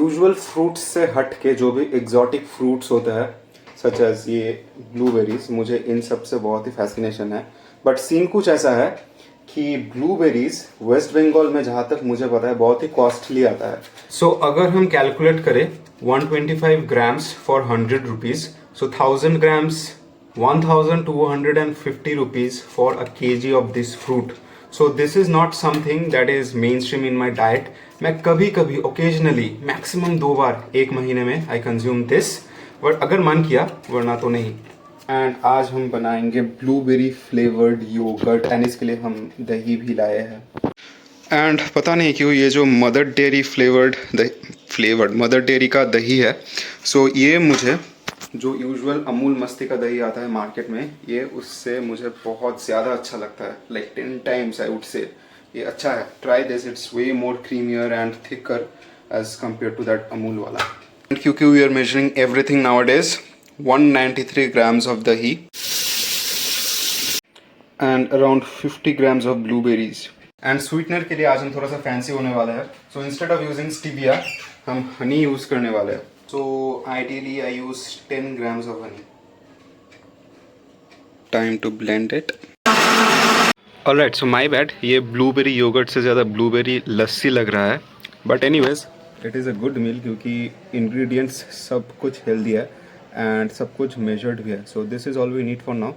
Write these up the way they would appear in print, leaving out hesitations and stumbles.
Usual fruits से हट के जो भी एग्जॉटिक फ्रूट्स होता है सच एज ये ब्लूबेरीज, मुझे इन सब से बहुत ही फैसिनेशन है। बट सीन कुछ ऐसा है कि ब्लूबेरीज वेस्ट बंगाल में जहाँ तक मुझे पता है बहुत ही कॉस्टली आता है। सो अगर हम कैलकुलेट करें 125 grams for 100 rupees, so 1000 grams 1250 rupees for a kg of this fruit. So this is not something that is mainstream in my diet. मैं कभी कभी ओकेजनली मैक्सिमम 2 बार एक महीने में आई कंज्यूम दिस, बट अगर मन किया, वरना तो नहीं। एंड आज हम बनाएंगे ब्लूबेरी फ्लेवर्ड योगर्ट एंड इसके लिए हम दही भी लाए हैं। एंड पता नहीं क्यों ये जो mother dairy flavoured mother dairy का दही है, सो ये मुझे जो यूजुअल अमूल मस्ती का दही आता है मार्केट में, ये उससे मुझे बहुत ज़्यादा अच्छा लगता है। Like 10 times I would say ये अच्छा है। Try this, it's way more creamier and thicker as compare to that Amul वाला। एंड क्योंकि we are measuring everything nowadays, 193 grams of dahi and around 50 grams of blueberries. And sweetener के लिए आज हम थोड़ा सा फैंसी होने वाला है। So instead of using stevia हम हनी यूज करने वाले हैं। So ideally I use 10 grams of honey. Time to blend it. Alright, so my bad, ये ब्लूबेरी योगर्ट से ज़्यादा ब्लूबेरी लस्सी लग रहा है। But anyways it is a good meal क्योंकि इंग्रेडिएंट्स सब कुछ हेल्दी है एंड सब कुछ मेजर्ड भी है। So this is all we need for now.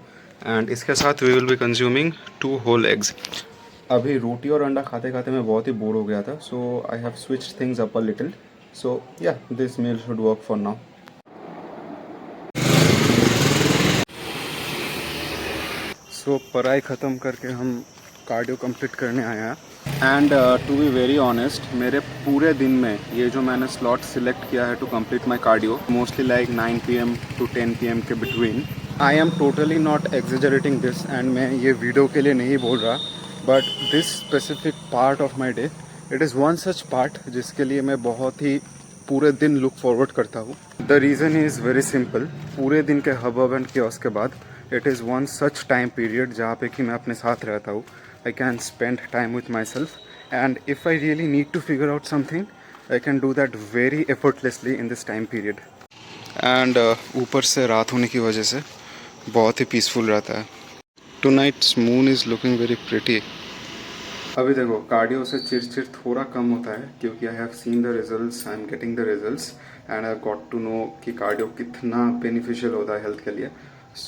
And इसके साथ we will be consuming 2 whole eggs. अभी रोटी और अंडा खाते खाते मैं बहुत ही बोर हो गया था, so I have switched things up a little. So yeah this meal should work for now. So पढ़ाई ख़त्म करके हम कार्डियो कंप्लीट करने आए हैं। And to be very honest, मेरे पूरे दिन में ये जो मैंने स्लॉट सिलेक्ट किया है to complete my cardio, mostly like 9 PM to 10 PM के between, I am totally not exaggerating this and मैं ये वीडियो के लिए नहीं बोल रहा, but this specific part of my day, it is one such part जिसके लिए मैं बहुत ही पूरे दिन लुक फॉरवर्ड करता हूँ। The reason is very simple. पूरे दिन के हब एंड कियोस्क के बाद it is one such time period जहाँ पे कि मैं अपने साथ रहता हूँ। I can spend time with myself, and if I really need to figure out something, I can do that very effortlessly in this time period. And ऊपर से रात होने की वजह से बहुत ही पीसफुल रहता है। Tonight's moon is looking very pretty. अभी देखो, कार्डियो से चिड़चिड़ थोड़ा कम होता है क्योंकि I have seen the results, I am getting the results and I got to know कि कार्डियो कितना बेनिफिशियल होता है हेल्थ के लिए।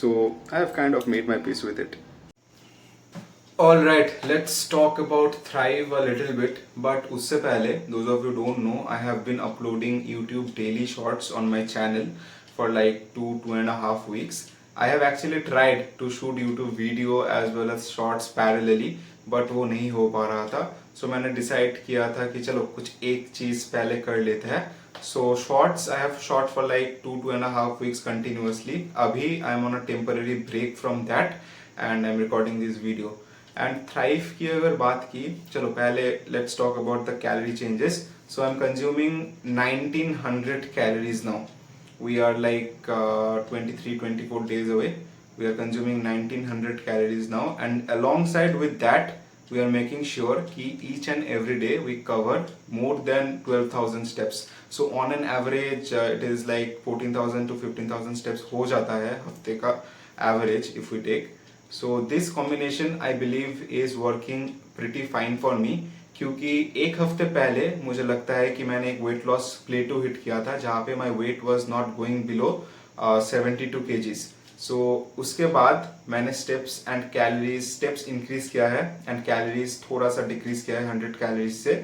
So I have kind of made my peace with it. Alright, let's talk about Thrive a little bit. But उससे पहले, those of you don't know, I have been uploading YouTube daily shorts on my channel for like 2.5 weeks. I have actually tried to shoot YouTube video as well as shorts parallelly, but वो नहीं हो पा रहा था। So मैंने decide किया था कि चलो कुछ एक चीज़ पहले कर लेते हैं। So shorts I have shot for like 2.5 weeks continuously. अभी I am on a temporary break from that and I am recording this video. And Thrive की अगर बात की, चलो पहले let's talk about the calorie changes. So I am consuming 1900 calories now. We are like 23-24 days away. We are consuming 1900 calories now, and alongside with that we are making sure कि each and every day we cover more than 12,000 steps. So on an average it is like 14,000 to 15,000 steps हो जाता है हफ्ते का average if we take. So this combination I believe is working pretty fine for me, क्योंकि एक हफ्ते पहले मुझे लगता है कि मैंने एक weight loss plateau hit किया था जहाँ पे my weight was not going below 72 kgs. So उसके बाद मैंने steps increase किया है and calories थोड़ा सा decrease किया है 100 calories से,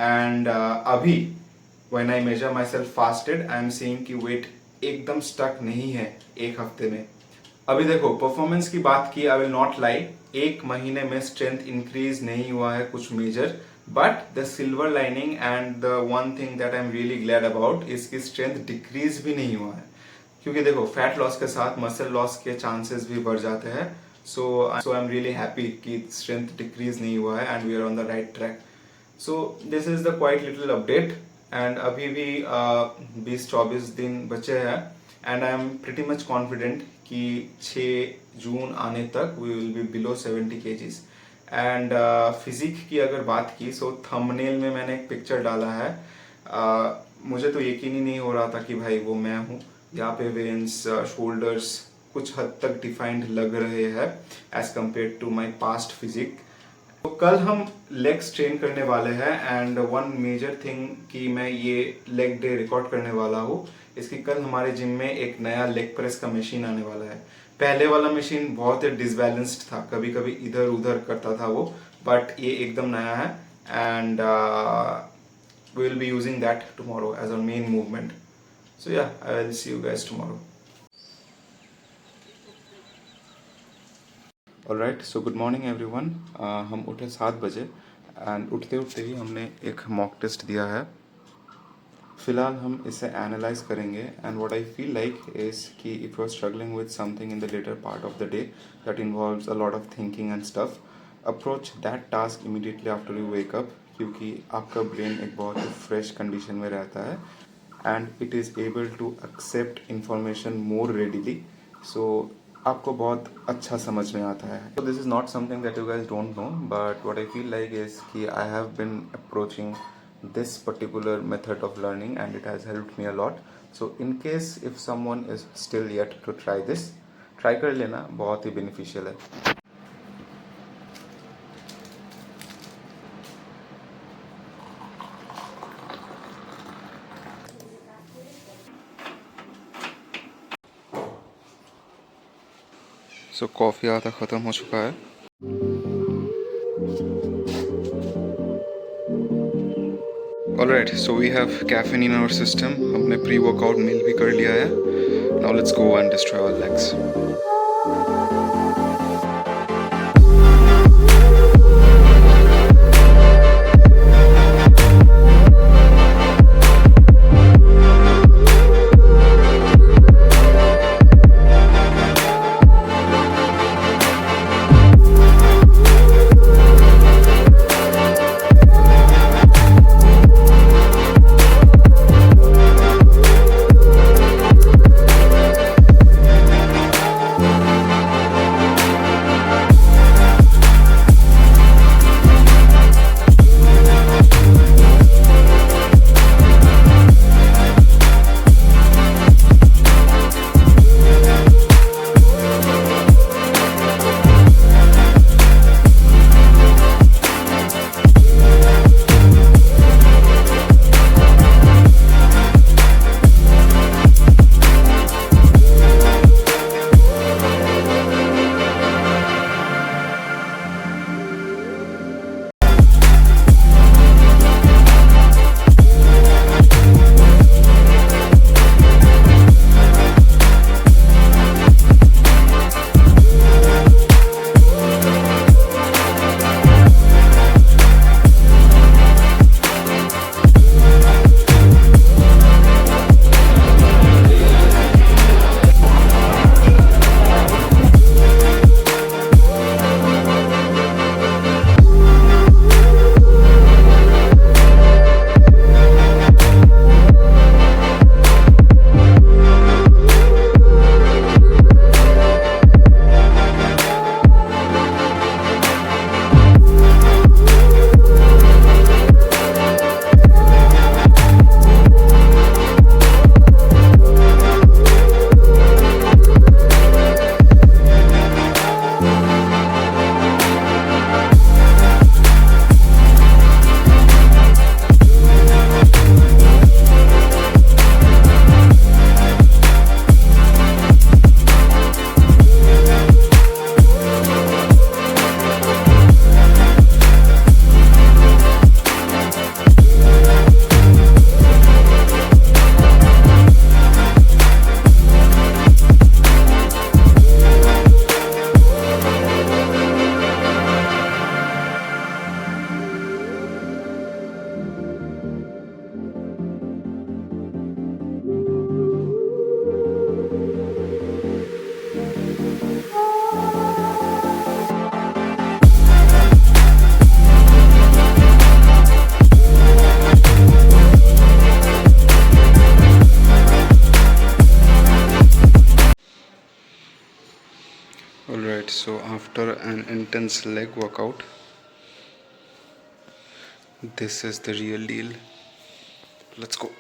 and अभी when I measure myself fasted I am seeing कि weight एकदम stuck नहीं है एक हफ्ते में। अभी देखो, परफॉर्मेंस की बात की, आई विल नॉट लाई, एक महीने में स्ट्रेंथ इंक्रीज नहीं हुआ है कुछ major, but the silver lining and the one thing that I am really glad about इसकी स्ट्रेंथ डिक्रीज भी नहीं हुआ है। क्योंकि देखो, फैट लॉस के साथ मसल लॉस के चांसेस भी बढ़ जाते हैं। So I am really happy कि स्ट्रेंथ डिक्रीज नहीं हुआ है and we are on the right track. So this is the quite little update. And अभी भी 20-24 दिन बचे हैं and I am pretty much confident कि 6 जून आने तक we will be below 70 kgs. And physique की अगर बात की, सो थंबनेल में मैंने एक पिक्चर डाला है मुझे तो यकीन ही नहीं हो रहा था कि भाई वो मैं हूँ। यहाँ पे वेन्स, शोल्डर्स कुछ हद तक डिफाइंड लग रहे हैं as compare to my past physique. तो कल हम लेग्स ट्रेन करने वाले हैं एंड वन मेजर थिंग कि मैं ये लेग डे रिकॉर्ड करने वाला हूँ इसकी, कल हमारे जिम में एक नया लेग प्रेस का मशीन आने वाला है। पहले वाला मशीन बहुत ही डिसबैलेंस्ड था, कभी कभी इधर उधर करता था वो, बट ये एकदम नया है and we will be using that tomorrow as our main movement. So yeah, I will see you guys tomorrow. Alright, so good morning everyone. हम उठे 7 बजे एंड उठते उठते ही हमने एक मॉक टेस्ट दिया है। फिलहाल हम इसे एनालाइज करेंगे and what I feel like is कि if you are struggling with something in the latter part of the day that involves a lot of thinking and stuff, approach that task immediately after you wake up, क्योंकि आपका brain एक बहुत ही fresh condition में रहता है and it is able to accept information more readily. So आपको बहुत अच्छा समझ में आता है। So this is not something that you guys don't know, but what I feel like is कि I have been approaching this particular method of learning and it has helped me a lot. So in case if someone is still yet to try this, try कर लेना, बहुत ही beneficial है। So coffee आधा ख़त्म हो चुका है। Alright, so we have caffeine in our system. हमने pre-workout meal भी कर लिया है। Now let's go and destroy our legs. Alright, so after an intense leg workout, this is the real deal. Let's go.